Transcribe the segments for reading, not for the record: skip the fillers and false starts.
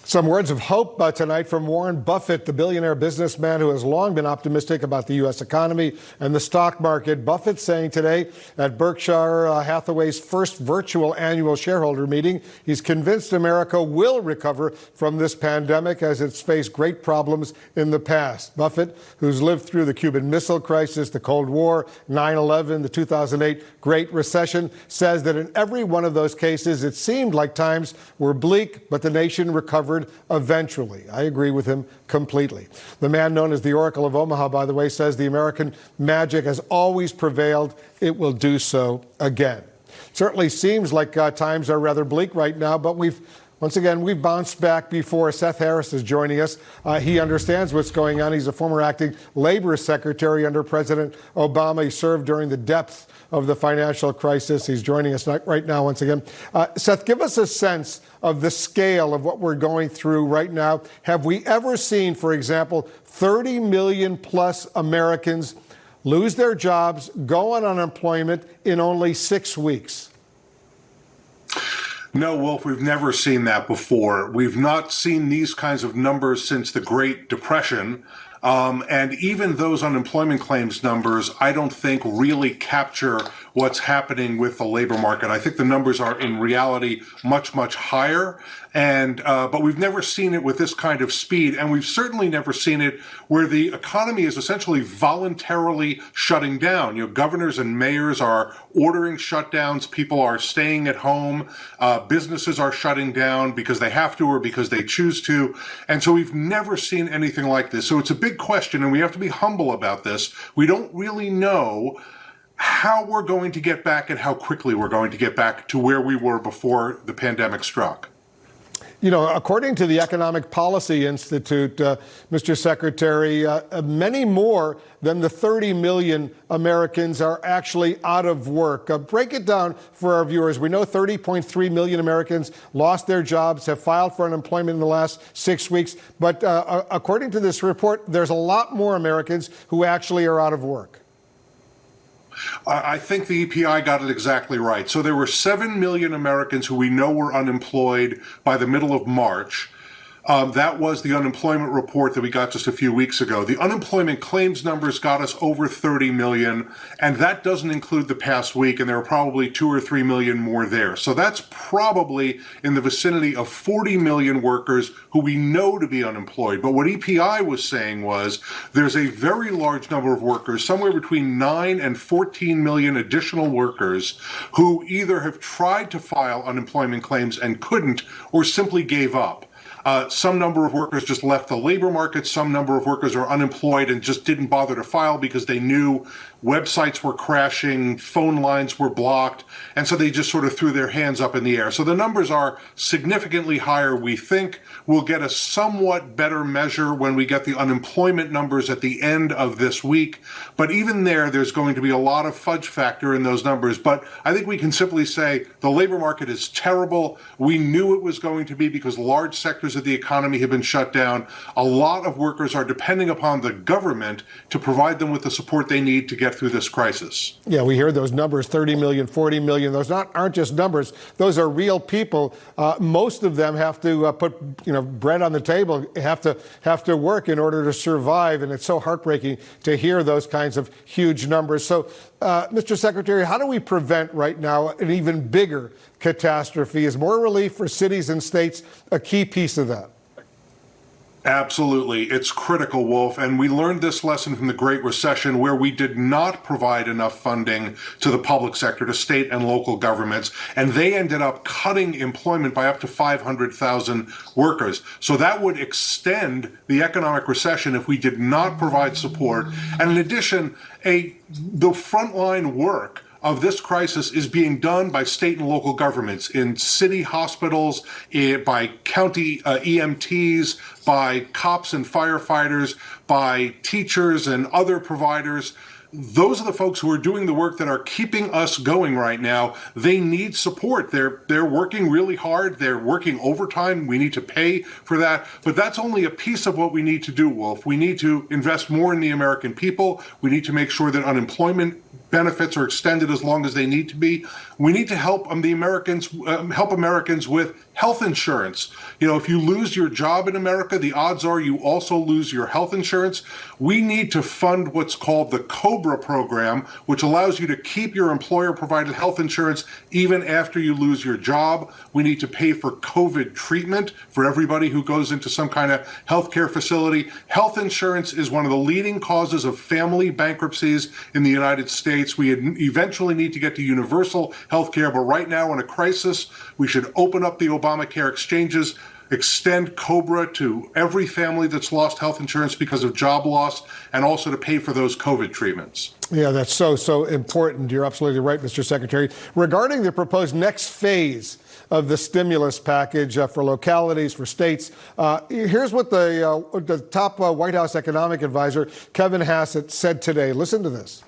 Some words of hope tonight from Warren Buffett, the billionaire businessman who has long been optimistic about the U.S. economy and the stock market. Buffett saying today at Berkshire Hathaway's first virtual annual shareholder meeting, he's convinced America will recover from this pandemic as it's faced great problems in the past. Buffett, who's lived through the Cuban Missile Crisis, the Cold War, 9/11, the 2008 Great Recession, says that in every one of those cases, it seemed like times were bleak, but the nation recovered eventually. I agree with him completely. The man known as the Oracle of Omaha, by the way, says the American magic has always prevailed. It will do so again. Certainly seems like times are rather bleak right now, but we've bounced back before. Seth Harris is joining us. He understands what's going on. He's a former acting labor secretary under President Obama. He served during the depth of the financial crisis. He's joining us right now once again. Seth, give us a sense of the scale of what we're going through right now. Have we ever seen, for example, 30 million plus Americans lose their jobs, go on unemployment in only 6 weeks? No, Wolf, we've never seen that before. We've not seen these kinds of numbers since the Great Depression. And even those unemployment claims numbers, I don't think really capture what's happening with the labor market. I think the numbers are in reality much, much higher. But we've never seen it with this kind of speed. And we've certainly never seen it where the economy is essentially voluntarily shutting down. You know, governors and mayors are ordering shutdowns. People are staying at home. Businesses are shutting down because they have to or because they choose to. And so we've never seen anything like this. So it's a big question, and we have to be humble about this. We don't really know how we're going to get back and how quickly we're going to get back to where we were before the pandemic struck. You know, according to the Economic Policy Institute, Mr. Secretary, many more than the 30 million Americans are actually out of work. Break it down for our viewers. We know 30.3 million Americans lost their jobs, have filed for unemployment in the last 6 weeks. But according to this report, there's a lot more Americans who actually are out of work. I think the EPI got it exactly right. So there were 7 million Americans who we know were unemployed by the middle of March. That was the unemployment report that we got just a few weeks ago. The unemployment claims numbers got us over 30 million, and that doesn't include the past week, and there are probably 2 or 3 million more there. So that's probably in the vicinity of 40 million workers who we know to be unemployed. But what EPI was saying was there's a very large number of workers, somewhere between 9 and 14 million additional workers, who either have tried to file unemployment claims and couldn't, or simply gave up. Some number of workers just left the labor market. Some number of workers are unemployed and just didn't bother to file because they knew websites were crashing, phone lines were blocked, and so they just sort of threw their hands up in the air. So the numbers are significantly higher. We think we'll get a somewhat better measure when we get the unemployment numbers at the end of this week. But even there's going to be a lot of fudge factor in those numbers. But I think we can simply say the labor market is terrible. We knew it was going to be because large sectors of the economy have been shut down. A lot of workers are depending upon the government to provide them with the support they need to get through this crisis. Yeah, we hear those numbers, 30 million, 40 million. Those aren't just numbers. Those are real people. Most of them have to put bread on the table, have to work in order to survive. And it's so heartbreaking to hear those kinds of huge numbers. So, Mr. Secretary, how do we prevent right now an even bigger catastrophe? Is more relief for cities and states a key piece of that? Absolutely. It's critical, Wolf. And we learned this lesson from the Great Recession, where we did not provide enough funding to the public sector, to state and local governments, and they ended up cutting employment by up to 500,000 workers. So that would extend the economic recession if we did not provide support. And in addition, the frontline work of this crisis is being done by state and local governments, in city hospitals, by county EMTs, by cops and firefighters, by teachers and other providers. Those are the folks who are doing the work that are keeping us going right now. They need support. They're working really hard. They're working overtime. We need to pay for that. But that's only a piece of what we need to do, Wolf. We need to invest more in the American people. We need to make sure that unemployment benefits are extended as long as they need to be. We need to help Americans with health insurance. You know, if you lose your job in America, the odds are you also lose your health insurance. We need to fund what's called the COBRA program, which allows you to keep your employer-provided health insurance even after you lose your job. We need to pay for COVID treatment for everybody who goes into some kind of healthcare facility. Health insurance is one of the leading causes of family bankruptcies in the United States. We eventually need to get to universal health care, but right now in a crisis, we should open up the Obamacare exchanges, extend COBRA to every family that's lost health insurance because of job loss, and also to pay for those COVID treatments. Yeah, that's so important. You're absolutely right, Mr. Secretary. Regarding the proposed next phase of the stimulus package for localities, for states, here's what the top White House economic advisor, Kevin Hassett, said today. Listen to this.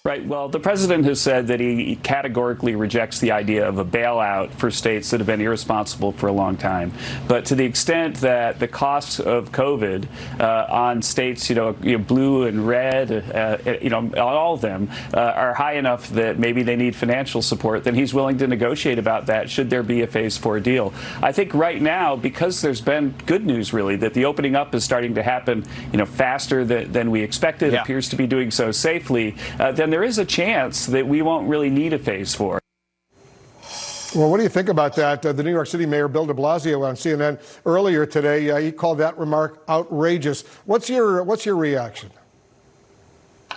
Right. Well, the president has said that he categorically rejects the idea of a bailout for states that have been irresponsible for a long time. But to the extent that the costs of COVID on states, blue and red, all of them are high enough that maybe they need financial support, then he's willing to negotiate about that should there be a phase 4 deal. I think right now, because there's been good news, really, that the opening up is starting to happen, faster than we expected, appears to be doing so safely, then there is a chance that we won't really need a phase 4. Well, what do you think about that? The New York City Mayor Bill de Blasio on CNN earlier today, he called that remark outrageous. What's your reaction?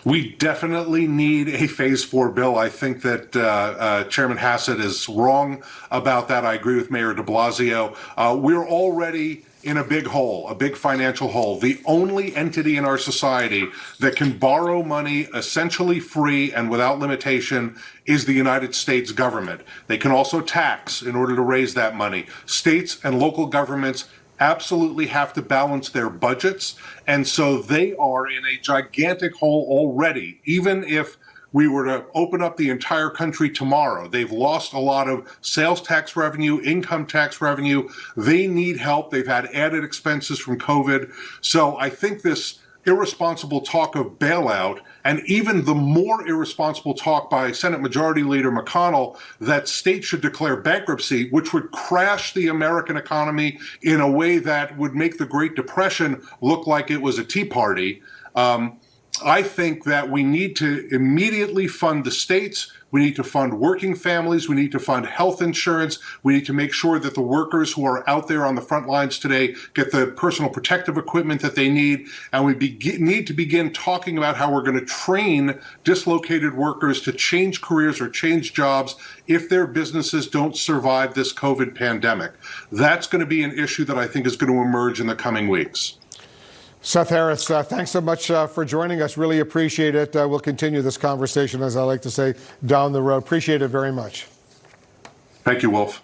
We definitely need a phase 4 bill. I think that Chairman Hassett is wrong about that. I agree with Mayor de Blasio. We're already in a big hole, a big financial hole. The only entity in our society that can borrow money essentially free and without limitation is the United States government. They can also tax in order to raise that money. States and local governments absolutely have to balance their budgets, and so they are in a gigantic hole already, even if we were to open up the entire country tomorrow. They've lost a lot of sales tax revenue, income tax revenue. They need help. They've had added expenses from COVID. So I think this irresponsible talk of bailout, and even the more irresponsible talk by Senate Majority Leader McConnell that states should declare bankruptcy, which would crash the American economy in a way that would make the Great Depression look like it was a Tea Party. I think that we need to immediately fund the states. We need to fund working families. We need to fund health insurance. We need to make sure that the workers who are out there on the front lines today get the personal protective equipment that they need. And we need to begin talking about how we're going to train dislocated workers to change careers or change jobs if their businesses don't survive this COVID pandemic. That's going to be an issue that I think is going to emerge in the coming weeks. Seth Harris, thanks so much for joining us. Really appreciate it. We'll continue this conversation, as I like to say, down the road. Appreciate it very much. Thank you, Wolf.